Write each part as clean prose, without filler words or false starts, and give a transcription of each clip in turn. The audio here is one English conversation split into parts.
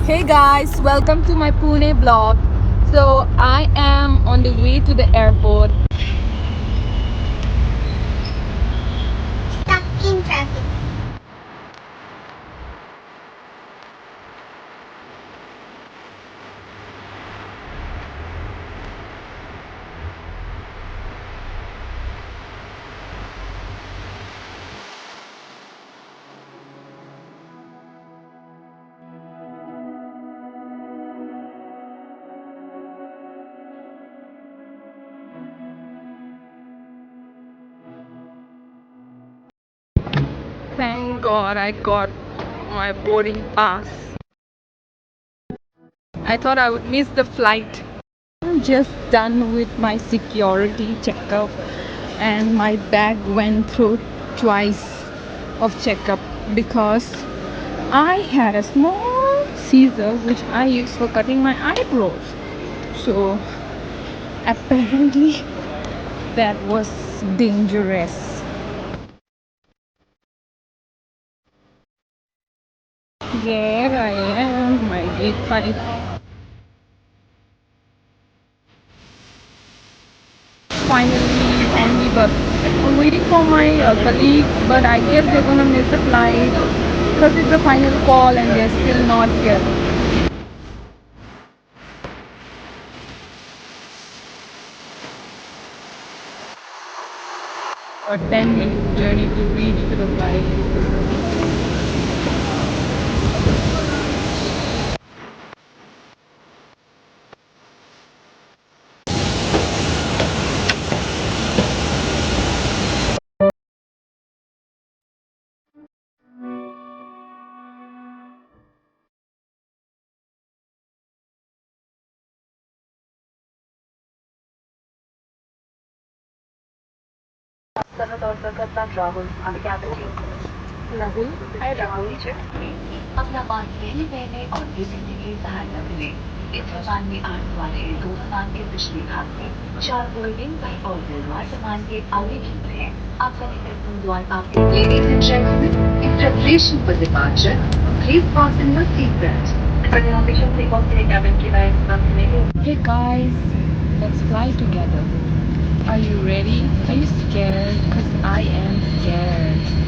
Hey guys, welcome to my Pune vlog. So I am on the way to the airport. Stuck in traffic. Thank God I got my boarding pass. I thought I would miss the flight. I'm just done with my security checkup and my bag went through twice of checkup because I had a small scissor which I use for cutting my eyebrows. So apparently that was dangerous. There I am, my gate 5. Finally on the bus. I'm waiting for my colleague, but I guess they're gonna miss the flight because it's the final call and they're still not here. A 10-minute journey to reach to the flight. Rahul, hi Rahul. अपना बात पहले पहले और किसी की सहायता मिले इस जबान में आने वाले दो सामान के पिछले भाग में 4 बोर्डिंग और बोलवा सामान के आगे खींचते हैं आपका निकटतम द्वार आपके Ladies and gentlemen, in preparation for departure, please fasten your seatbelt. Hey guys, let's fly together. Are you ready? Are you scared? Because I am scared.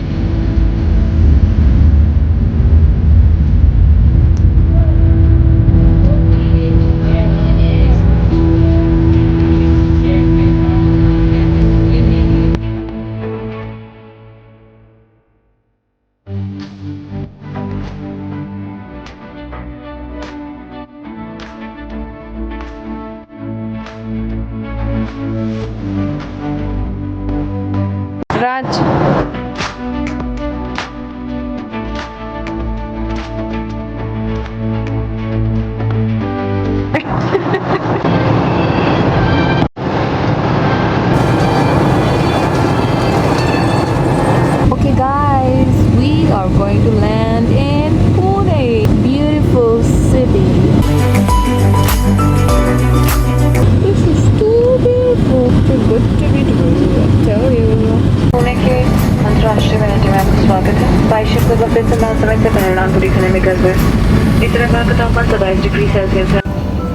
Raj. Okay guys, we are going to land in Pune. Beautiful city. This is too beautiful, too good to be true, I tell you. Pune के अंतर्राष्ट्रीय विमानतल में आपका स्वागत है 22 को फिर से मौसम से परिणाम पूरी खाने में कर हुए इस तरह का तापमान 27 डिग्री सेल्सियस है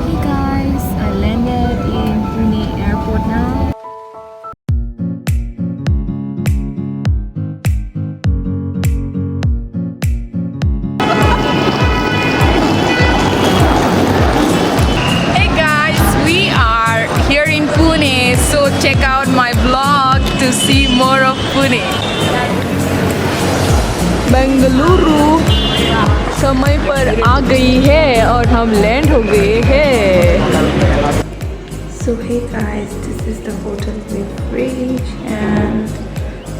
Hey guys, I landed in Pune airport now. Hey guys, we are here in Pune, so check out my vlog to see more of Pune. Bengaluru समय पर आ गई है और हम लैंड हो गए हैं. So hey guys, this is the hotel we've reached and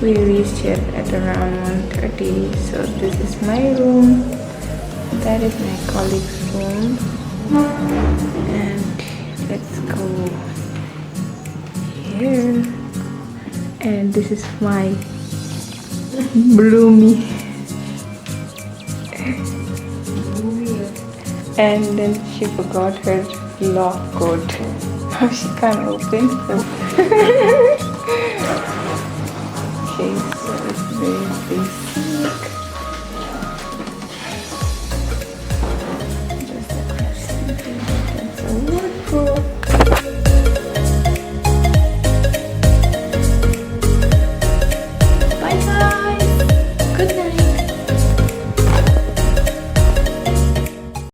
we reached here at around 1:30. So this is my room, that is my colleague's room, and let's go here. And this is my Bloomy. And then she forgot her lock code. Now she can't open. Okay, so it's very basic.